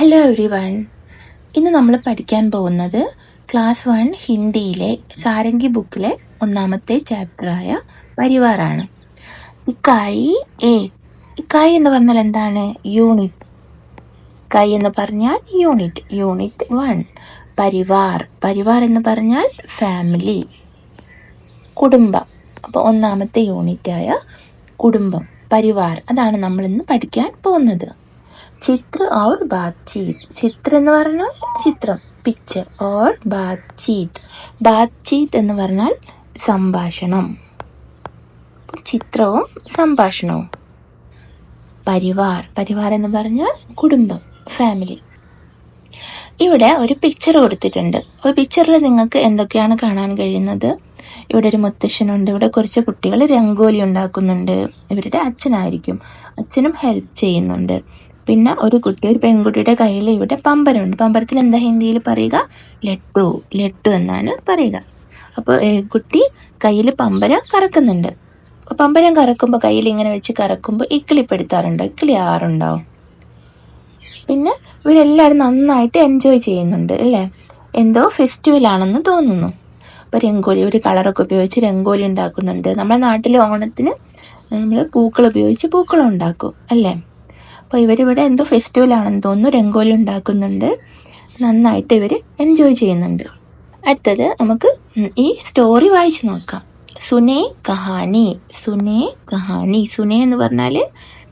Hello every one. ഇന്ന് നമ്മൾ പഠിക്കാൻ പോകുന്നത് ക്ലാസ് 1 ഹിന്ദിയിലെ സാരംഗി ബുക്കിലെ 1ാമത്തെ ചാപ്റ്ററായ പരിവാറാണ്. ഇക്കായി എ. ഇക്കായി എന്ന് പറഞ്ഞാൽ എന്താണ്? യൂണിറ്റ്. ഇക്കായി എന്ന് പറഞ്ഞാൽ യൂണിറ്റ്. യൂണിറ്റ് 1. പരിവാർ. പരിവാർ എന്ന് പറഞ്ഞാൽ ഫാമിലി, കുടുംബം. അപ്പോൾ 1ാമത്തെ യൂണിറ്റായ കുടുംബം, പരിവാർ, അതാണ് നമ്മൾ ഇന്ന് പഠിക്കാൻ പോകുന്നത്. ചിത്ര ഓർ ബാത്ചീത്. ചിത്ര എന്ന് പറഞ്ഞാൽ ചിത്രം, പിക്ചർ. ഓർ ബാത്ചീത്. ബാത്ചീത് എന്ന് പറഞ്ഞാൽ സംഭാഷണം. ചിത്രവും സംഭാഷണവും. പരിവാർ. പരിവാർ എന്ന് പറഞ്ഞാൽ കുടുംബം, ഫാമിലി. ഇവിടെ ഒരു പിക്ചർ കൊടുത്തിട്ടുണ്ട്. ഒരു പിക്ചറിൽ നിങ്ങൾക്ക് എന്തൊക്കെയാണ് കാണാൻ കഴിയുന്നത്? ഇവിടെ ഒരു മുത്തശ്ശനുണ്ട്. ഇവിടെ കുറച്ച് കുട്ടികൾ രംഗോലി ഉണ്ടാക്കുന്നുണ്ട്. ഇവരുടെ അച്ഛനായിരിക്കും. അച്ഛനും ഹെൽപ്പ് ചെയ്യുന്നുണ്ട്. പിന്നെ ഒരു പെൺകുട്ടിയുടെ കയ്യിൽ ഇവിടെ പമ്പരമുണ്ട്. പമ്പരത്തിൽ എന്താ ഹിന്ദിയിൽ പറയുക? ലഡ്ഡു. ലഡ്ഡു എന്നാണ് പറയുക. അപ്പോൾ കുട്ടി കയ്യിൽ പമ്പരം കറക്കുന്നുണ്ട്. പമ്പരം കറക്കുമ്പോൾ കയ്യിൽ ഇങ്ങനെ വെച്ച് കറക്കുമ്പോൾ ഇക്കിളിപ്പെടുത്താറുണ്ടോ? ഇക്കിളി ആറുണ്ടാവും. പിന്നെ ഇവരെല്ലാവരും നന്നായിട്ട് എൻജോയ് ചെയ്യുന്നുണ്ട് അല്ലേ? എന്തോ ഫെസ്റ്റിവൽ ആണെന്ന് തോന്നുന്നു. അപ്പോൾ രംഗോലി, ഒരു കളറൊക്കെ ഉപയോഗിച്ച് രംഗോലി ഉണ്ടാക്കുന്നുണ്ട്. നമ്മുടെ നാട്ടിലെ ഓണത്തിന് നമ്മൾ പൂക്കൾ ഉപയോഗിച്ച് പൂക്കളം ഉണ്ടാക്കും അല്ലേ? അപ്പോൾ ഇവരിവിടെ എന്തോ ഫെസ്റ്റിവൽ ആണെന്ന് തോന്നുന്നു. രംഗോലി ഉണ്ടാക്കുന്നുണ്ട്. നന്നായിട്ട് ഇവർ എൻജോയ് ചെയ്യുന്നുണ്ട്. അടുത്തത് നമുക്ക് ഈ സ്റ്റോറി വായിച്ചു നോക്കാം. സുനേ കഹാനി. സുനേ കഹാനി. സുനേ എന്ന് പറഞ്ഞാൽ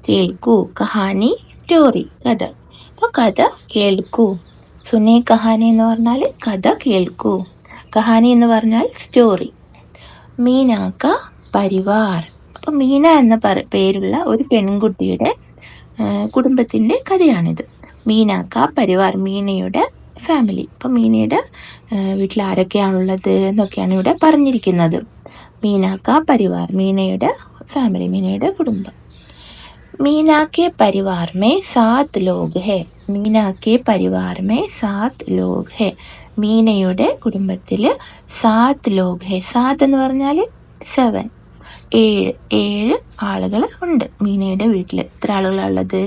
കേൾക്കൂ, കഹാനി സ്റ്റോറി, കഥ. അപ്പോൾ കഥ കേൾക്കൂ. സുനേ കഹാനി എന്ന് പറഞ്ഞാൽ കഥ കേൾക്കൂ. കഹാനി എന്ന് പറഞ്ഞാൽ സ്റ്റോറി. മീന കാ പരിവാർ. അപ്പോൾ മീന എന്ന പേരുള്ള ഒരു പെൺകുട്ടിയുടെ കുടുംബത്തിൻ്റെ കഥയാണിത്. മീന കാ പരിവാർ, മീനയുടെ ഫാമിലി. അപ്പം മീനയുടെ വീട്ടിൽ ആരൊക്കെയാണുള്ളത് എന്നൊക്കെയാണ് ഇവിടെ പറഞ്ഞിരിക്കുന്നത്. മീന കാ പരിവാർ, മീനയുടെ ഫാമിലി, മീനയുടെ കുടുംബം. Meena K Parivar may 7 log ഹെ. Meena K Parivar may 7 log ഹെ. മീനയുടെ കുടുംബത്തിൽ 7 ലോഗ് ഹെ. 7 എന്ന് പറഞ്ഞാൽ 7, 7 ആളുകൾ ഉണ്ട് മീനയുടെ വീട്ടിൽ. എത്ര ആളുകളുള്ളത്?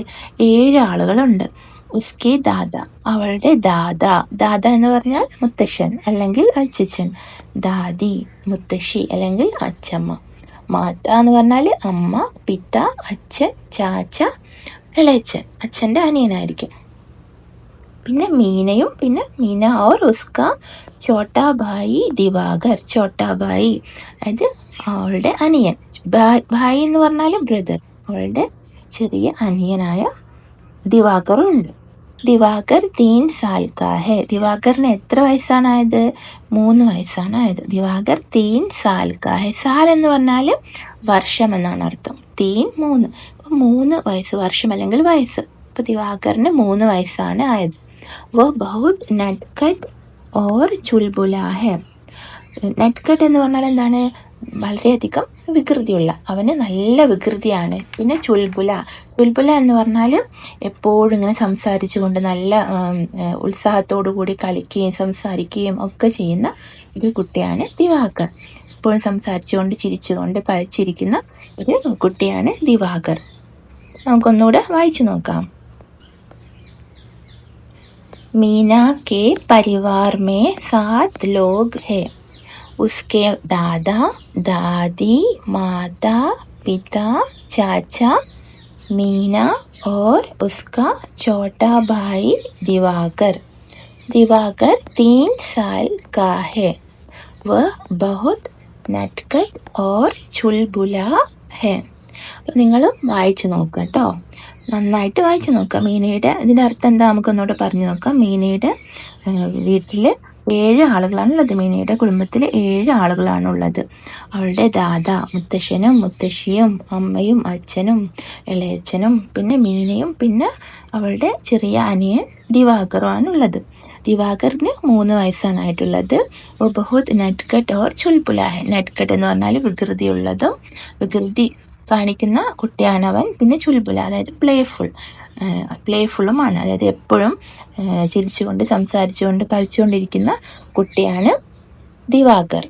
7 ആളുകളുണ്ട്. ഉസ്കെ ദാദ, അവളുടെ ദാദ. ദാദ എന്ന് പറഞ്ഞാൽ മുത്തശ്ശൻ അല്ലെങ്കിൽ അച്ഛൻ. ദാദി, മുത്തശ്ശി അല്ലെങ്കിൽ അച്ഛമ്മ. മാത എന്ന് പറഞ്ഞാൽ അമ്മ. പിത, അച്ഛൻ. ചാച്ച, ഇളയച്ചൻ, അച്ഛൻ്റെ അനിയനായിരിക്കും. പിന്നെ മീനയും, പിന്നെ മീന ഓർ ഉസ്ക ചോട്ടാ ഭായി ദിവാകർ. ചോട്ടാ ഭായി അതായത് അവളുടെ അനിയൻ. ഭായി എന്ന് പറഞ്ഞാൽ ബ്രദർ. അവളുടെ ചെറിയ അനിയനായ ദിവാകറും ഉണ്ട്. ദിവാകർ 3 സാൽ കാ ഹെ. ദിവാകറിന് എത്ര വയസ്സാണ് ആയത്? 3 വയസ്സാണ് ആയത്. ദിവാകർ 3 സാൽ കാ ഹെ. സാൽ എന്ന് പറഞ്ഞാൽ വർഷം എന്നാണ് അർത്ഥം. 3 3 വയസ്സ്, വർഷം അല്ലെങ്കിൽ വയസ്സ്. അപ്പോൾ ദിവാകറിന് 3 വയസ്സാണ് ആയത്. വോ ബഹുത് നട്കട്ട് ഓർ ചുൽബുലാ ഹെ. നട്കട്ട് എന്ന് പറഞ്ഞാൽ എന്താണ്? വളരെയധികം വികൃതിയുള്ള. അവന് നല്ല വികൃതിയാണ്. പിന്നെ ചുൽബുല. ചുൽബുല എന്ന് പറഞ്ഞാൽ എപ്പോഴും ഇങ്ങനെ സംസാരിച്ചു കൊണ്ട് നല്ല ഉത്സാഹത്തോടു കൂടി കളിക്കുകയും സംസാരിക്കുകയും ഒക്കെ ചെയ്യുന്ന ഒരു കുട്ടിയാണ് ദിവാകർ. എപ്പോഴും സംസാരിച്ചുകൊണ്ട് ചിരിച്ചുകൊണ്ട് കളിച്ചിരിക്കുന്ന ഒരു കുട്ടിയാണ് ദിവാകർ. നമുക്കൊന്നുകൂടെ വായിച്ചു നോക്കാം. मीना के परिवार में 7 लोग हैं. उसके दादा, दादी, माता, पिता, चाचा, मीना और उसका छोटा भाई दिवाकर. दिवाकर 3 साल का है. वह बहुत नटखट और चुलबुला है. നിങ്ങൾ വായിച്ചു നോക്കുക കേട്ടോ, നന്നായിട്ട് വായിച്ചു നോക്കാം. മീനയുടെ ഇതിൻ്റെ അർത്ഥം എന്താ നമുക്കൊന്നുകൂടെ പറഞ്ഞു നോക്കാം. മീനയുടെ വീട്ടിൽ 7 ആളുകളാണുള്ളത്. മീനയുടെ കുടുംബത്തിൽ 7 ആളുകളാണുള്ളത്. അവളുടെ ദാദ, മുത്തശ്ശനും മുത്തശ്ശിയും അമ്മയും അച്ഛനും ഇളയച്ഛനും പിന്നെ മീനയും പിന്നെ അവളുടെ ചെറിയ അനിയൻ ദിവാകറുമാണുള്ളത്. ദിവാകറിന് 3 വയസ്സാണ് ആയിട്ടുള്ളത്. ബഹുത് നട്കട്ട് ഓർ ചുൽബുലാഹ്. നട്കട്ട് എന്ന് പറഞ്ഞാൽ വികൃതിയുള്ളതും, വികൃതി കാണിക്കുന്ന കുട്ടിയാണ് അവൻ. പിന്നെ ചുൽബുല അതായത് പ്ലേഫുള്ളുമാണ്. അതായത് എപ്പോഴും ചിരിച്ചുകൊണ്ട് സംസാരിച്ചുകൊണ്ട് കളിച്ചുകൊണ്ടിരിക്കുന്ന കുട്ടിയാണ് ദിവാകർ.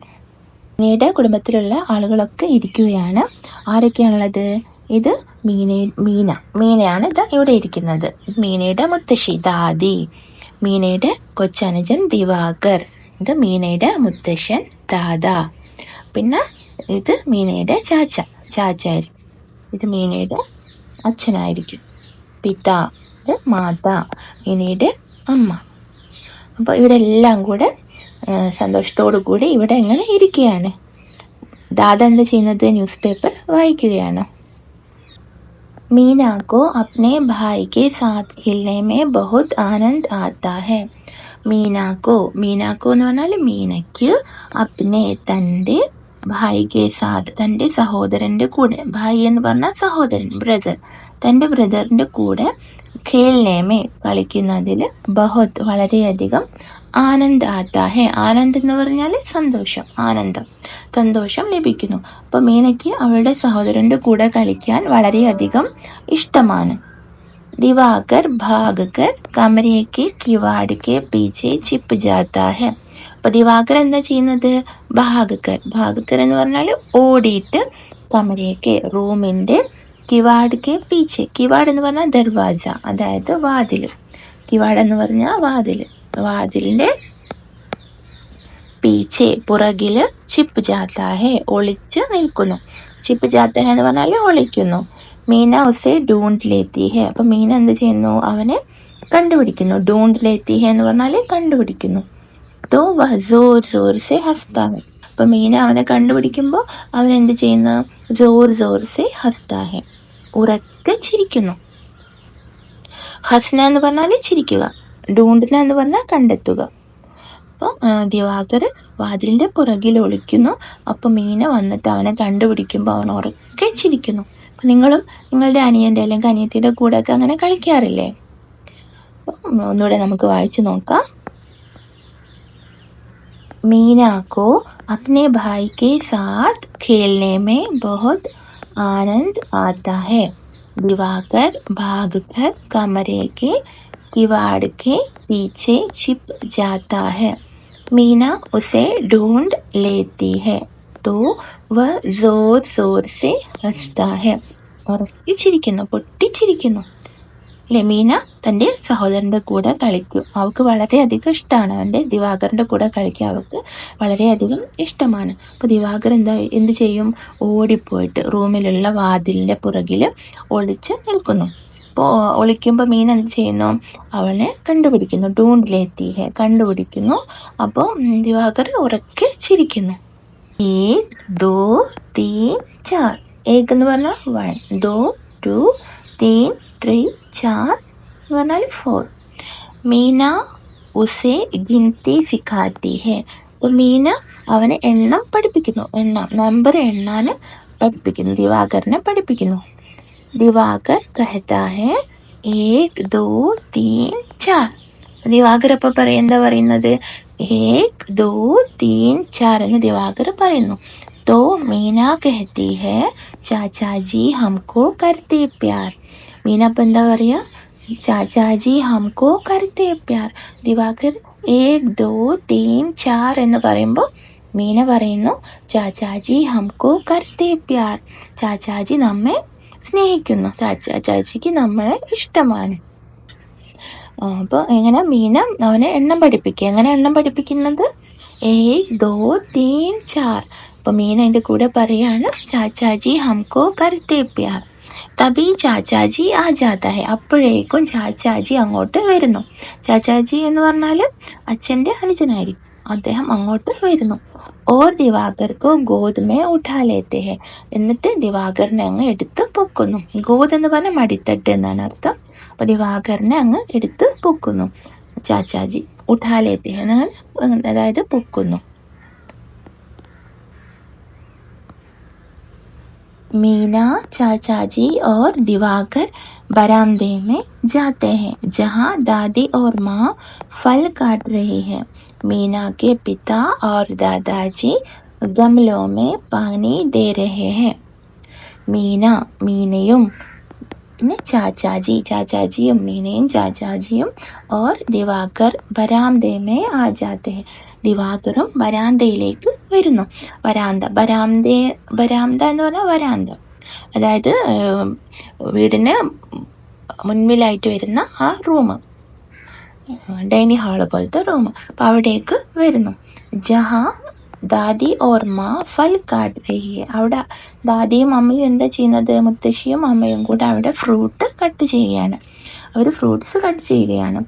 പിന്നീട് കുടുംബത്തിലുള്ള ആളുകളൊക്കെ ഇരിക്കുകയാണ്. ആരൊക്കെയാണുള്ളത്? ഇത് മീനയാണ് ഇത് ഇവിടെ ഇരിക്കുന്നത്. മീനയുടെ മുത്തശ്ശി ദാദി, മീനയുടെ കൊച്ചനുജൻ ദിവാകർ, ഇത് മീനയുടെ മുത്തശ്ശൻ ദാദ. പിന്നെ ഇത് മീനയുടെ ചാച്ചായിരിക്കും. ഇത് മീനയുടെ അച്ഛനായിരിക്കും. പിതാ, ഇത് മാതാ, മീനയുടെ അമ്മ. അപ്പോൾ ഇവരെല്ലാം കൂടെ സന്തോഷത്തോടു കൂടി ഇവിടെ എങ്ങനെ ഇരിക്കുകയാണ്. ദാദ എന്താ ചെയ്യുന്നത്? ന്യൂസ് പേപ്പർ വായിക്കുകയാണ്. मीना को अपने भाई के साथ खेलने में बहुत आनंद आता है. മീനാക്കോ എന്ന് പറഞ്ഞാൽ മീനയ്ക്ക് അപ്നെ തൻ്റെ ഭായിക്ക് സാത്ത് തൻ്റെ സഹോദരൻ്റെ കൂടെ, ഭായി എന്ന് പറഞ്ഞാൽ സഹോദരൻ, ബ്രദർ, തൻ്റെ ബ്രദറിൻ്റെ കൂടെ ഖേൽനേമേ കളിക്കുന്നതിൽ ബഹുത് വളരെയധികം ആനന്ദ് ആത്താ ഹെ. ആനന്ദ് എന്ന് പറഞ്ഞാൽ സന്തോഷം, സന്തോഷം ലഭിക്കുന്നു. അപ്പോൾ മീനയ്ക്ക് അവളുടെ സഹോദരൻ്റെ കൂടെ കളിക്കാൻ വളരെയധികം ഇഷ്ടമാണ്. ദിവാകർ ഭാഗ് കർ കമരയ്ക്ക് കിവാട് കെ പീछे छिप जाता है. അപ്പൊ ദിവാകർ എന്താ ചെയ്യുന്നത്? ഭാഗക്കർ എന്ന് പറഞ്ഞാൽ ഓടിയിട്ട് കമരയ്ക്ക് റൂമിന്റെ കിവാട് കെ പീछे, കിവാട് എന്ന് പറഞ്ഞാൽ ദർവാജ, അതായത് വാതിൽ. കിവാട് എന്ന് പറഞ്ഞാൽ വാതിലിന്റെ പീछे പുറകില് छिप जाता है ഒളിച്ച് നിൽക്കുന്നു. छिप जाता है എന്ന് പറഞ്ഞാൽ ഒളിക്കുന്നു. മീന ഉസെ ഡൂണ്ട് ലേത്തി ഹെ. അപ്പൊ മീന എന്ത് ചെയ്യുന്നു? അവനെ കണ്ടുപിടിക്കുന്നു. ഡൂണ്ട് ലേത്തി ഹെ എന്ന് പറഞ്ഞാൽ കണ്ടുപിടിക്കുന്നു. തോ വഹ് ജോർ ജോർ സെ ഹസ്താ ഹെ. അപ്പൊ മീന അവനെ കണ്ടുപിടിക്കുമ്പോൾ അവൻ എന്ത് ചെയ്യുന്നു? ജോർ ജോർ സെ ഹസ്താ ഹെ, ഉറക്കെ ചിരിക്കുന്നു. ഹസ്ന എന്ന് പറഞ്ഞാൽ ചിരിക്കുക, ഡൂണ്ടിന എന്ന് പറഞ്ഞാൽ കണ്ടെത്തുക. അപ്പോൾ ദിവാകർ വാതിലിന്റെ പുറകിൽ ഒളിക്കുന്നു. അപ്പൊ മീന വന്നിട്ട് അവനെ കണ്ടുപിടിക്കുമ്പോൾ അവൻ ഉറക്കെ ചിരിക്കുന്നു. നിങ്ങളും നിങ്ങളുടെ അനിയൻ്റെ അല്ലെങ്കിൽ അനിയത്തിയുടെ കൂടെ ഒക്കെ അങ്ങനെ കളിക്കാറില്ലേ? ഒന്നുകൂടെ നമുക്ക് വായിച്ചു നോക്കാം. मीना को अपने भाई के साथ खेलने में बहुत आनंद आता है. दिवाकर भागकर कमरे के किवाड़ के पीछे छिप जाता है. मीना उसे ढूंढ लेती है तो वह जोर जोर से हंसता है. ചിരിക്കുന്നു, പൊട്ടിച്ചിരിക്കുന്നു. മീന തൻ്റെ സഹോദരൻ്റെ കൂടെ കളിക്കും. അവൾക്ക് വളരെയധികം ഇഷ്ടമാണ്. അവൻ്റെ ദിവാകറിൻ്റെ കൂടെ കളിക്കാൻ അവൾക്ക് വളരെയധികം ഇഷ്ടമാണ്. അപ്പോൾ ദിവാകർ എന്ത് ചെയ്യും? ഓടിപ്പോയിട്ട് റൂമിലുള്ള വാതിലിൻ്റെ പുറകിൽ ഒളിച്ച് നിൽക്കുന്നു. അപ്പോൾ ഒളിക്കുമ്പോൾ മീൻ എന്ത് ചെയ്യുന്നു? അവനെ കണ്ടുപിടിക്കുന്നു. ഡൂണ്ടിലെത്തി കണ്ടുപിടിക്കുന്നു. അപ്പോൾ ദിവാകർ ഉറക്കെ ചിരിക്കുന്നു. 1 2 3 4. एक എന്ന് പറഞ്ഞാൽ 1, 2 2 3 3 4 എന്ന് പറഞ്ഞാൽ 4. മീന ഉസെ ഗിനത്തി സിഖാത്തി ഹെ. അപ്പോൾ മീന അവനെ എണ്ണം പഠിപ്പിക്കുന്നു. നമ്പർ എണ്ണാൻ പഠിപ്പിക്കുന്നു. ദിവാകറിനെ പഠിപ്പിക്കുന്നു. ദിവാകർ കഹത്താ ഹെ 1 2 3 4. ദിവാകർ അപ്പോൾ എന്താ പറയുന്നത്? 1 2 3 4 എന്ന് ദിവാകർ പറയുന്നു. तो मीना कहती है चाचाजी हमको करते प्यार. മീന അപ്പം എന്താ പറയുക? ചാച്ചാജി ഹംകോ കർത്തേ പ്യാർ. ദിവാകർ 1 2 3 4 എന്ന് പറയുമ്പോൾ മീന പറയുന്നു ചാച്ചാജി ഹംകോ കർത്തേ പ്യാർ. ചാച്ചാജി നമ്മെ സ്നേഹിക്കുന്നു, ചാച്ചാജിക്ക് നമ്മളെ ഇഷ്ടമാണ്. അപ്പോൾ എങ്ങനെ മീന അവനെ എണ്ണം പഠിപ്പിക്കുക. എങ്ങനെ എണ്ണം പഠിപ്പിക്കുന്നത്? 1 2 3 4. അപ്പോൾ മീന എൻ്റെ കൂടെ പറയാണ് ചാച്ചാജി ഹംകോ കർത്തേ പ്യാർ. തബി ചാച്ചാജി ആ ജാതാ ഹെ. അപ്പോഴേക്കും ചാച്ചാജി അങ്ങോട്ട് വരുന്നു. ചാച്ചാജി എന്ന് പറഞ്ഞാൽ അച്ഛൻ്റെ അനുജനായിരിക്കും. അദ്ദേഹം അങ്ങോട്ട് വരുന്നു. ഓർ ദിവാകർക്കോ ഗോദമേ ഉഠാ ലേത്തെ ഹെ. എന്നിട്ട് ദിവാകറിനെ അങ്ങ് എടുത്ത് പൊക്കുന്നു. ഗോദ് എന്ന് പറഞ്ഞാൽ മടിത്തട്ട് എന്നാണ് അർത്ഥം. അപ്പോൾ ദിവാകറിനെ അങ്ങ് എടുത്ത് പൊക്കുന്നു. ചാച്ചാജി ഉഠാ ലേത്തെ ഹെ, അതായത് പൊക്കുന്നു. मीना चाचाजी और दिवाकर बरामदे में जाते हैं जहां दादी और माँ फल काट रही है. मीना के पिता और दादाजी गमलों में पानी दे रहे हैं. मीनയും പിന്നെ ചാച്ചാജിയും മീനയും ചാച്ചാജിയും और ദിവാകർ ബരാമദേ മേ ആ ജാത്തെ ഹെ. ദിവാകറും വരാന്തയിലേക്ക് വരുന്നു. ബരാന്ത എന്ന് പറഞ്ഞാൽ വരാന്ത. അതായത് വീടിന് മുൻപിലായിട്ട് വരുന്ന ആ റൂം, ഡൈനിങ് ഹാള് പോലത്തെ റൂം. അപ്പോൾ അവിടേക്ക് വരുന്നു. ജഹാ ദാദി ഓർ മാ ഫൽ കാട്ട് രഹി ഹെ. അവിടെ ദാദിയും അമ്മയും എന്താ ചെയ്യുന്നത്? മുത്തശ്ശിയും അമ്മയും കൂടെ അവിടെ ഫ്രൂട്ട് കട്ട് ചെയ്യുകയാണ്. അവർ ഫ്രൂട്ട്സ് കട്ട് ചെയ്യുകയാണ്.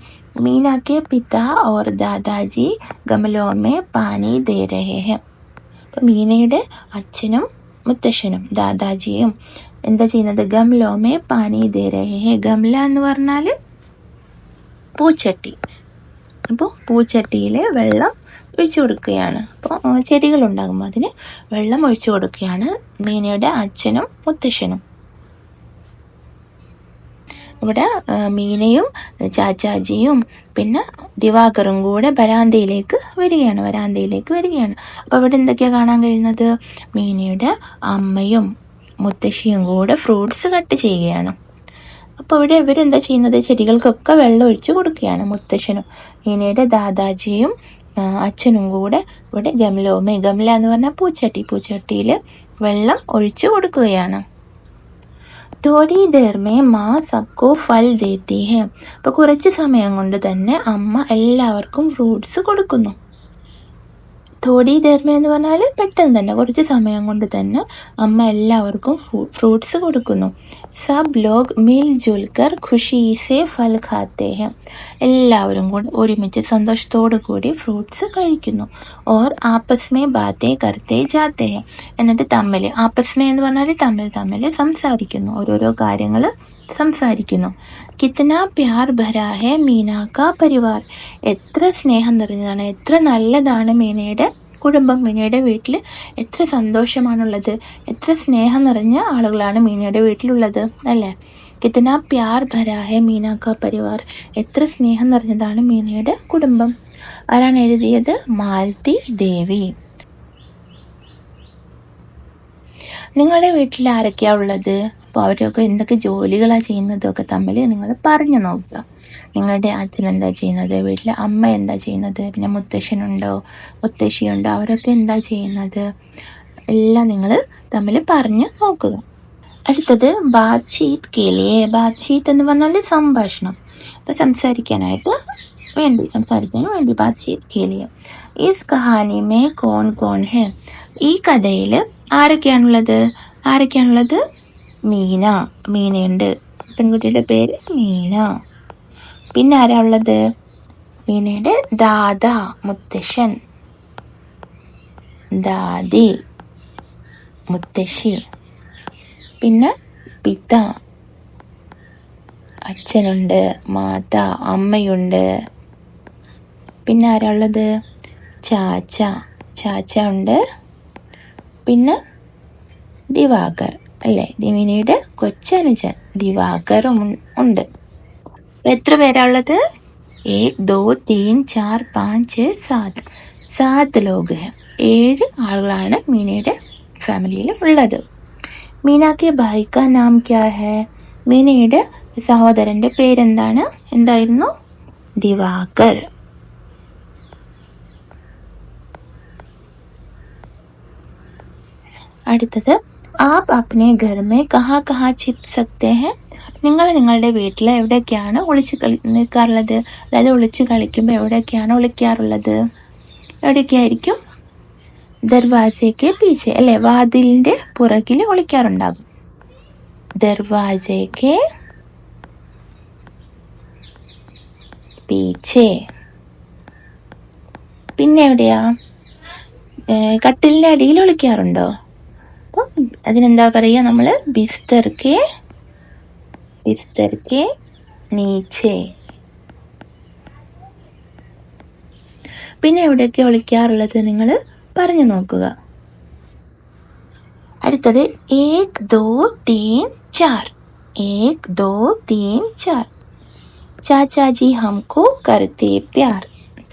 മീന കെ പിതാ ഓർ ദാദാജി ഗമലോ മേ പാനി ദേ രഹേ ഹെ. അപ്പം മീനയുടെ അച്ഛനും മുത്തശ്ശനും ദാദാജിയും എന്താ ചെയ്യുന്നത്? ഗംലോ മേ പാനി ദേ രഹേ ഹെ. ഗംല എന്ന് പറഞ്ഞാൽ പൂച്ചട്ടി. അപ്പോൾ പൂച്ചട്ടിയിൽ വെള്ളം ഒഴിച്ചു കൊടുക്കുകയാണ്. അപ്പോൾ ചെടികളുണ്ടാകുമ്പോൾ അതിന് വെള്ളം ഒഴിച്ചു കൊടുക്കുകയാണ് മീനയുടെ അച്ഛനും മുത്തശ്ശനും. ഇവിടെ മീനയും ചാച്ചാജിയും പിന്നെ ദിവാകറും കൂടെ വരാന്തയിലേക്ക് വരികയാണ്. അപ്പോൾ ഇവിടെ എന്തൊക്കെയാണ് കാണാൻ കഴിയുന്നത്? മീനയുടെ അമ്മയും മുത്തശ്ശിയും കൂടെ ഫ്രൂട്ട്സ് കട്ട് ചെയ്യുകയാണ്. അപ്പോൾ ഇവിടെ ഇവരെന്താ ചെയ്യുന്നത്? ചെടികൾക്കൊക്കെ വെള്ളം ഒഴിച്ചു കൊടുക്കുകയാണ്. മുത്തശ്ശനും മീനയുടെ ദാദാജിയും അച്ഛനും കൂടെ ഇവിടെ ഗംല എന്ന് പറഞ്ഞാൽ പൂച്ചട്ടിയിൽ വെള്ളം ഒഴിച്ചു കൊടുക്കുകയാണ്. തോടി ദേർ മേ മാ സബ്കോ ഫൽ ദേത്തി ഹെ. അപ്പോൾ കുറച്ച് സമയം കൊണ്ട് തന്നെ അമ്മ എല്ലാവർക്കും ഫ്രൂട്ട്സ് കൊടുക്കുന്നു. തോടി ദേർമ എന്ന് പറഞ്ഞാൽ പെട്ടെന്ന് തന്നെ, കുറച്ച് സമയം കൊണ്ട് തന്നെ അമ്മ എല്ലാവർക്കും ഫ്രൂട്ട്സ് കൊടുക്കുന്നു. സബ് ലോഗ് മിൽ ജുൽക്കർ ഖുഷി സെ ഫൽ ഖാത്തെ ഹെ. എല്ലാവരും കൂടി ഒരുമിച്ച് സന്തോഷത്തോടു കൂടി ഫ്രൂട്ട്സ് കഴിക്കുന്നു. ഓർ ആപ്പസ് മേ ബാത്തേ കർത്തേ ജാത്തേ ഹെ. എന്നിട്ട് ആപ്പസ് മേ എന്ന് പറഞ്ഞാൽ തമ്മിൽ സംസാരിക്കുന്നു, ഓരോരോ കാര്യങ്ങൾ സംസാരിക്കുന്നു. കിത്തന പ്യാർ ഭരാ ഹെ മീന കാ പരിവാർ. എത്ര സ്നേഹം നിറഞ്ഞതാണ്, എത്ര നല്ലതാണ് മീനയുടെ കുടുംബം. മീനയുടെ വീട്ടിൽ എത്ര സന്തോഷമാണുള്ളത്, എത്ര സ്നേഹം നിറഞ്ഞ ആളുകളാണ് മീനയുടെ വീട്ടിലുള്ളത് അല്ലേ? കിത്തന പ്യാർ ഭരാ ഹെ മീന കാ പരിവാർ. എത്ര സ്നേഹം നിറഞ്ഞതാണ് മീനയുടെ കുടുംബം. ആരാണ് എഴുതിയത്? മാലതി ദേവി. നിങ്ങളുടെ വീട്ടിൽ ആരൊക്കെയാണ് ഉള്ളത്? അപ്പോൾ അവരൊക്കെ എന്തൊക്കെ ജോലികളാണ് ചെയ്യുന്നതൊക്കെ തമ്മിൽ നിങ്ങൾ പറഞ്ഞു നോക്കുക. നിങ്ങളുടെ അച്ഛൻ എന്താ ചെയ്യുന്നത്, വീട്ടിലെ അമ്മ എന്താ ചെയ്യുന്നത്, പിന്നെ മുത്തശ്ശനുണ്ടോ മുത്തശ്ശിയുണ്ടോ, അവരൊക്കെ എന്താ ചെയ്യുന്നത്, എല്ലാം നിങ്ങൾ തമ്മിൽ പറഞ്ഞു നോക്കുക. അടുത്തത് ബാത്ചീത് കേലിയെ. ബാത്ചീത്ത് എന്ന് പറഞ്ഞാൽ സംഭാഷണം. അപ്പോൾ സംസാരിക്കാൻ വേണ്ടി ബാത്ചീത് കേലിയെ. ഈസ് കഹാനി മേ കോൺ കോൺ ഹെ. ഈ കഥയിൽ ആരൊക്കെയാണുള്ളത്? മീനയുണ്ട്, പെൺകുട്ടിയുടെ പേര് മീന. പിന്നെ ആരാ ഉള്ളത്? മീനയുടെ ദാദാ മുത്തശ്ശൻ, ദാദി മുത്തശ്ശി, പിന്നെ പിത അച്ഛനുണ്ട്, മാതാ അമ്മയുണ്ട്. പിന്നെ ആരാ ഉള്ളത്? ചാച്ച ഉണ്ട്. പിന്നെ ദിവാകർ അല്ലേ, മീനയുടെ കൊച്ചനുജൻ ദിവാകറും ഉണ്ട്. എത്ര പേരാ ഉള്ളത്? 1 2 3 4 5 6 7 ലോഗ്. 7 ആളുകളാണ് മീനയുടെ ഫാമിലിയിൽ ഉള്ളത്. മീന കെ ഭായ് കാ നാം ക്യാ ഹെ. മീനയുടെ സഹോദരന്റെ എന്തായിരുന്നു? ദിവാകർ. അടുത്തത് ആപ് അപ്നെ ഘർ മേ കഹാ ചിപ് സക്തേ ഹെ. നിങ്ങളുടെ വീട്ടിൽ എവിടെയൊക്കെയാണ് നിൽക്കാറുള്ളത്? അതായത് ഒളിച്ച് കളിക്കുമ്പോൾ എവിടെയൊക്കെയാണ് ഒളിക്കാറുള്ളത്? എവിടെയൊക്കെയായിരിക്കും? ദർവാസയ്ക്ക് പീछे അല്ലേ, വാതിലിന്റെ പുറകിൽ ഒളിക്കാറുണ്ടാകും. ദർവാസയ്ക്ക് പീछे. പിന്നെ എവിടെയാ? കട്ടിലിന്റെ അടിയിൽ ഒളിക്കാറുണ്ടോ? അപ്പോൾ അതിനെന്താ പറയുക നമ്മൾ? ബിസ്തർ കെ നീച്ചെ. പിന്നെ എവിടെയൊക്കെ ഒളിക്കാറുള്ളത് നിങ്ങൾ പറഞ്ഞു നോക്കുക. അടുത്തത് 1 2 3 4. 1 2 3 4. ചാച്ചാജി ഹംകോ കർത്തേ പ്യാർ.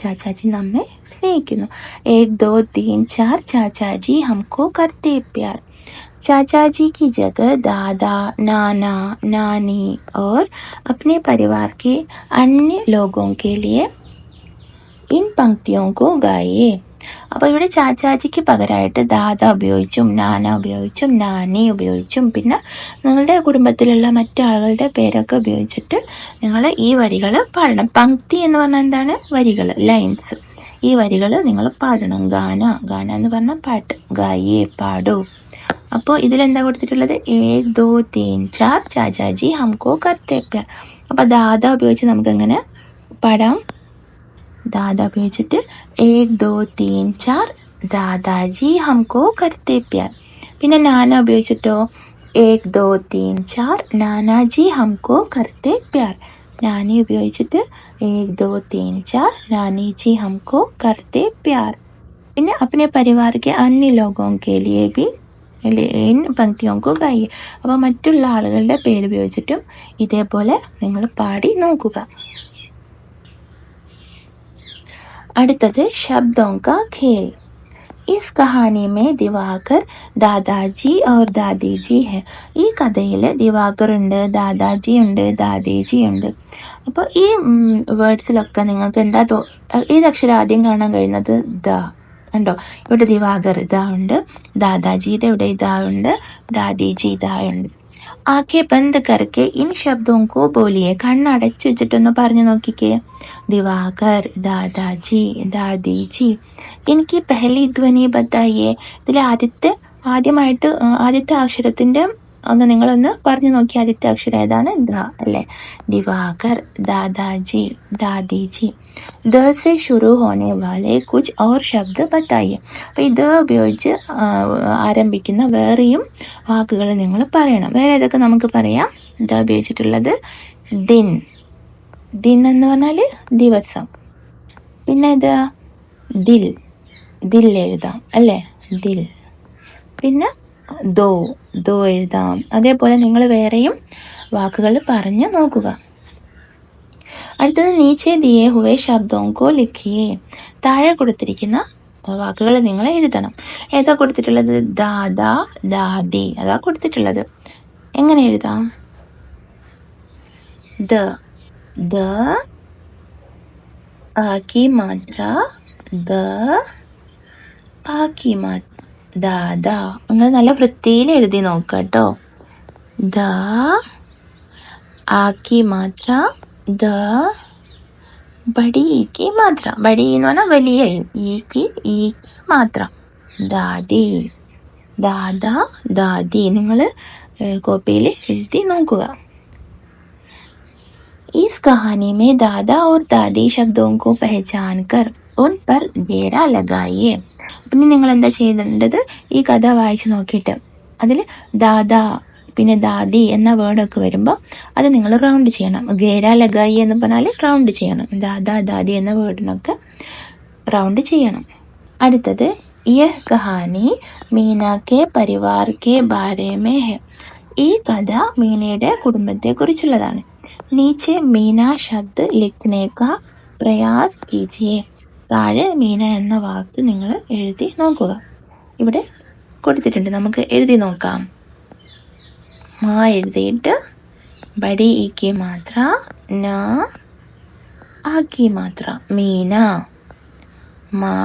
ചാച്ചാജി നമ്മെ സ്നേഹിക്കുന്നു. 1 2 3 4 ചാച്ചാജി ഹംകോ കർത്തേ പ്യാർ. चाचा की जगह दादा नाना नानी और अपने परिवार के अन्य लोगों के लिए इन पंक्तियों को गाइए. അപ്പോൾ ഇവിടെ ചാച്ചാജിക്ക് പകരമായിട്ട് ദാദ ഉപയോഗിച്ചും നാന ഉപയോഗിച്ചും നാനി ഉപയോഗിച്ചും പിന്നെ നിങ്ങളുടെ കുടുംബത്തിലുള്ള മറ്റാളുകളുടെ പേരൊക്കെ ഉപയോഗിച്ചിട്ട് നിങ്ങൾ ഈ വരികൾ പാടണം. പങ്ക്തി എന്ന് പറഞ്ഞാൽ എന്താണ്? വരികൾ, ലൈൻസ്. ഈ വരികൾ നിങ്ങൾ പാടണം. ഗാന, ഗാന എന്ന് പറഞ്ഞാൽ പാട്ട്. ഗായേ, പാടൂ. അപ്പോൾ ഇതിലെന്താ കൊടുത്തിട്ടുള്ളത്? 1 2 3 4 ചാച്ചാജി ഹംകോ കർത്തേ പ്യാർ. അപ്പോൾ ദാദ ഉപയോഗിച്ച് നമുക്കെങ്ങനെ പാടാം? ദാദ ഉപയോഗിച്ചിട്ട് 1 2 3 4 ദാദാജി ഹംകോ കർത്തേ പ്യാർ. പിന്നെ നാന ഉപയോഗിച്ചിട്ടോ 1 2 3 4 നാനാജി ഹംകോ കർത്തേ പ്യാർ. നാനി ഉപയോഗിച്ചിട്ട് 1 2 3 4 നാനിജി ഹംകോ കർത്തേ പ്യാർ. പിന്നെ अपने परिवार के अन्य लोगों के लिए भी ഇൻ പങ്ക്തിയോं को गाइए. അപ്പോൾ മറ്റുള്ള ആളുകളുടെ പേര് ഉപയോഗിച്ചിട്ടും ഇതേപോലെ നിങ്ങൾ പാടി നോക്കുക. അടുത്തത് ശബ്ദോं का खेल. इस कहानी में दिवाकर दादाजी और दादी जी है. ഈ കഥയിൽ ദിവാകർ ഉണ്ട്, ദാദാജി ഉണ്ട്, ദാദീജി ഉണ്ട്. അപ്പോൾ ഈ വേർഡ്സിലൊക്കെ നിങ്ങൾക്ക് എന്താ ഏതക്ഷരം ആദ്യം കാണാൻ കഴിയുന്നത്? ദ ഉണ്ടോ? ഇവിടെ ദിവാകർ ഇതാ ഉണ്ട്, ദാദാജിയുടെ ഇവിടെ ഇതാ ഉണ്ട്, ദാദീജി ഇതാ ഉണ്ട്. ആക്കെ ബന്ദ് കർക്കെ ഇൻ ശബ്ദോं को बोलिए. കണ്ണടച്ചു വെച്ചിട്ടൊന്ന് പറഞ്ഞു നോക്കിക്കേ. ദിവാകർ, ദാദാജി, ദാദീജി. എനിക്ക് പെഹലി ധ്വനി ബത്തായിയെ. ഇതിൽ ആദ്യത്തെ അക്ഷരത്തിന്റെ ഒന്ന് നിങ്ങളൊന്ന് പറഞ്ഞു നോക്കി. ആദ്യത്തെ അക്ഷരം ഏതാണ്? ദ അല്ലേ? ദിവാകർ, ദാദാജി, ദാദീജി. ദ സെ ശുരു ഹോനെ വാലെ കുച്ച് ഓർ ശബ്ദ ബത്തായിയെ. അപ്പോൾ ഇത് ഉപയോഗിച്ച് ആരംഭിക്കുന്ന വേറെയും വാക്കുകൾ നിങ്ങൾ പറയണം. വേറെ ഏതൊക്കെ നമുക്ക് പറയാം? ദ ഉപയോഗിച്ചിട്ടുള്ളത് ദിൻ. ദിൻ എന്ന് പറഞ്ഞാൽ ദിവസം. പിന്നെ ഇത് ദിൽ, ദിൽ എഴുതാം അല്ലേ? ദിൽ. പിന്നെ ദോ, ദോ എഴുതാം. അതേപോലെ നിങ്ങൾ വേറെയും വാക്കുകൾ പറഞ്ഞ് നോക്കുക. അടുത്തത് നീച്ചെ ദിയേ ഹുവേ ശബ്ദോं को लिखिए. താഴെ കൊടുത്തിരിക്കുന്ന വാക്കുകൾ നിങ്ങൾ എഴുതണം. ഏതാ കൊടുത്തിട്ടുള്ളത്? ദാദാ, ദാദി, അതാ കൊടുത്തിട്ടുള്ളത്. എങ്ങനെ എഴുതാം? ദ, ദ ആക്കി മാത്ര, ദ ആക്കി മാത്ര. ദാദാ. നിങ്ങൾ നല്ല വൃത്തിയിൽ എഴുതി നോക്കുക കേട്ടോ. ദ ആക്കി മാത്ര, ദ ബടി ഈക്കി മാത്ര. ബടി എന്ന് പറഞ്ഞാൽ വലിയ ഈക്ക് മാത്ര. ദാദി, ദാദാ, ദാദി. നിങ്ങൾ കോപ്പിയിൽ എഴുതി നോക്കുക. इस कहानी में दादा और दादी शब्दों को पहचान कर उन पर घेरा लगाइए. പിന്നെ നിങ്ങൾ എന്താ ചെയ്യേണ്ടത്? ഈ കഥ വായിച്ചു നോക്കിയിട്ട് അതിൽ ദാദാ പിന്നെ ദാദി എന്ന വേർഡൊക്കെ വരുമ്പോൾ അത് നിങ്ങൾ റൗണ്ട് ചെയ്യണം. ഗേര ലഗായി എന്ന് പറഞ്ഞാൽ റൗണ്ട് ചെയ്യണം. ദാദാ, ദാദി എന്ന വേർഡിനൊക്കെ റൗണ്ട് ചെയ്യണം. അടുത്തത് യഹ് Kahani Meena K Parivar K Bare may ഹെ. ഈ കഥ മീനയുടെ കുടുംബത്തെ കുറിച്ചുള്ളതാണ്. നീച്ചെ മീന ശബ്ദ് ലിഖ്നെ കാ പ്രയാസ് കീജിയെ. താഴെ മീന എന്ന വാക്ക് നിങ്ങൾ എഴുതി നോക്കുക. ഇവിടെ കൊടുത്തിട്ടുണ്ട്, നമുക്ക് എഴുതി നോക്കാം. മാ എഴുതിയിട്ട് ബടി ഈക്കി മാത്ര, ന ആക്കി മാത്ര. മീന. മാ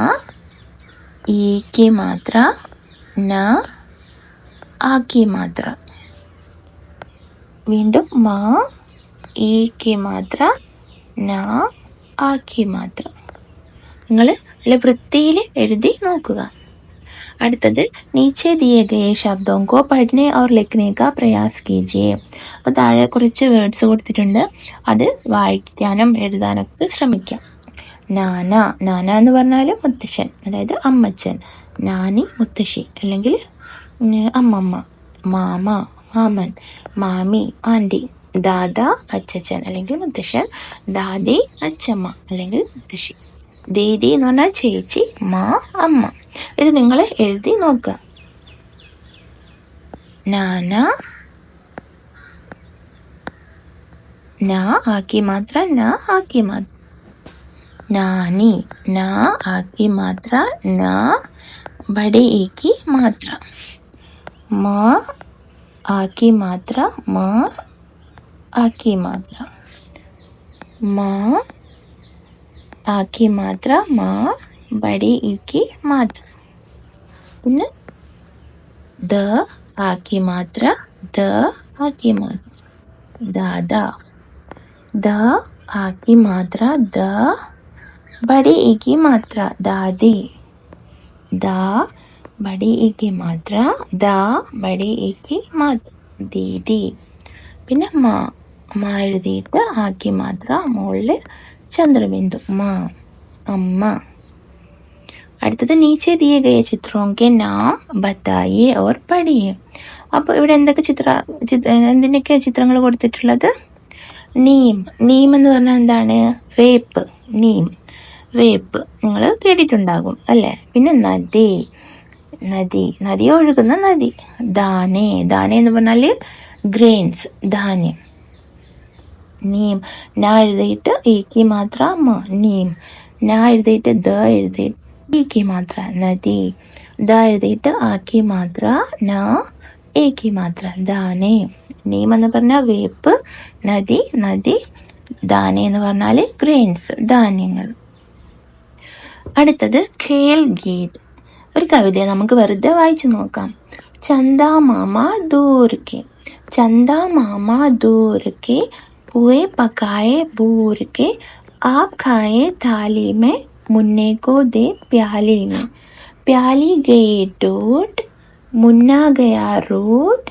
ഈക്കി മാത്ര, ന ആക്കി മാത്ര. വീണ്ടും മാ ഈക്കി മാത്ര, ന ആക്കി മാത്ര. നിങ്ങൾ നല്ല വൃത്തിയിൽ എഴുതി നോക്കുക. അടുത്തത് നീച്ചെ ദിയേ ഗയേ ശബ്ദോं को पढ़ने और लिखने का प्रयास कीजिए. അപ്പോൾ താഴെ കുറച്ച് വേർഡ്സ് കൊടുത്തിട്ടുണ്ട്, അത് വായിക്കാനും എഴുതാനൊക്കെ ശ്രമിക്കാം. നാന, നാന എന്ന് പറഞ്ഞാൽ മുത്തശ്ശൻ, അതായത് അമ്മച്ചൻ. നാനി മുത്തശ്ശി അല്ലെങ്കിൽ അമ്മമ്മ. മാമ മാമൻ. മാമി ആൻറ്റി. ദാദ അച്ചച്ചൻ അല്ലെങ്കിൽ മുത്തശ്ശൻ. ദാദി അച്ചമ്മ അല്ലെങ്കിൽ മുത്തശ്ശി. ദീദി എന്ന് പറഞ്ഞാൽ ചേച്ചി. മാ അമ്മ. ഇത് നിങ്ങൾ എഴുതി നോക്കുക. നാന, ന ആക്കി മാത്ര, ന ആക്കി മാത്ര. നാനി, ന ആക്കി മാത്ര, ന ബടി ഈക്കി മാത്ര. മാ ആക്കി മാത്ര, മാ ആക്കി മാത്ര. മാ ആക്കി മാത്ര, മാ बड़ी ई की मात्रा. പിന്നെ द आ की मात्रा, द आ की मात्रा, दादा. द आ की मात्रा, द. बड़ी ई की मात्रा, दादी. दा बड़ी ई की मात्रा, दा बड़ी ई की मात्रा, दीदी. പിന്നെ മാ എഴുതിയിട്ട് ആക്കി മാത്ര മുകളിൽ ചന്ദ്രബിന്ദു, മാ, അമ്മ. അടുത്തത് നീച്ചെ ദിയെ ഗയ ചിത്രോं के नाम बताइए और पढ़िए. അപ്പോൾ ഇവിടെ എന്തൊക്കെ എന്തിനൊക്കെയാണ് ചിത്രങ്ങൾ കൊടുത്തിട്ടുള്ളത്? നീം എന്ന് പറഞ്ഞാൽ എന്താണ്? വേപ്പ്. നീം, വേപ്പ് നിങ്ങൾ കേട്ടിട്ടുണ്ടാകും അല്ലേ? പിന്നെ നദി ഒഴുകുന്ന നദി. ദാനെ എന്ന് പറഞ്ഞാൽ ഗ്രെയിൻസ്, ധാന്യം. നീം, നാ എഴുതിയിട്ട് ഈക്കി മാത്ര മ, നീം. നാ എഴുതിയിട്ട് ദ എഴുതിയിട്ട് ഈക്കി മാത്ര, നദി. ദ എഴുതിയിട്ട് ആക്കി മാത്ര, നാ ഏക്കി മാത്ര, ദാനെ. നീം എന്ന് പറഞ്ഞാൽ വേപ്പ്, നദി. ദാനെ എന്ന് പറഞ്ഞാൽ ഗ്രെയിൻസ്, ധാന്യങ്ങൾ. അടുത്തത് ഖേൽ ഗീത്. ഒരു കവിതയെ നമുക്ക് വെറുതെ വായിച്ചു നോക്കാം. ചന്ദാ മാമ ദൂർ കെ, ചന്ദാ മാമ ദൂർ के पुए पकाए बूर के, आप खाए थाली में, मुन्ने को दे प्याली में. प्याली गई टूट, मुन्ना गया रूट,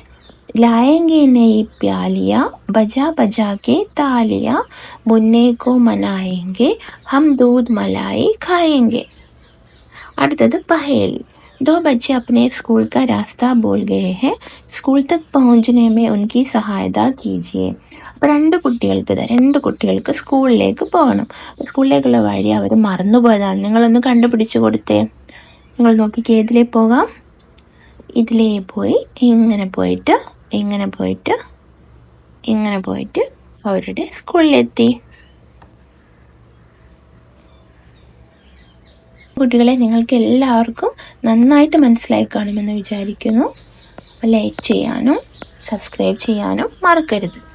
लाएंगे नई प्यालियाँ, बजा बजा के तालियाँ, मुन्ने को मनाएंगे, हम दूध मलाई खाएंगे. അടുത്തത് പഹേലി. दो बच्चे अपने स्कूल का रास्ता भूल गए हैं, स्कूल तक पहुंचने में उनकी सहायता कीजिए. അപ്പോൾ രണ്ട് കുട്ടികൾക്ക് സ്കൂളിലേക്ക് പോകണം. സ്കൂളിലേക്കുള്ള വഴി അവർ മറന്നുപോയതാണ്. നിങ്ങളൊന്ന് കണ്ടുപിടിച്ച് കൊടുത്തേ. നിങ്ങൾ നോക്കിക്കേ, ഇതിലേ പോകാം. ഇതിലേ പോയി ഇങ്ങനെ പോയിട്ട് അവരുടെ സ്കൂളിലെത്തി. കുട്ടികളെ, നിങ്ങൾക്ക് എല്ലാവർക്കും നന്നായിട്ട് മനസ്സിലായി കാണുമെന്ന് വിചാരിക്കുന്നു. ലൈക്ക് ചെയ്യാനും സബ്സ്ക്രൈബ് ചെയ്യാനും മറക്കരുത്.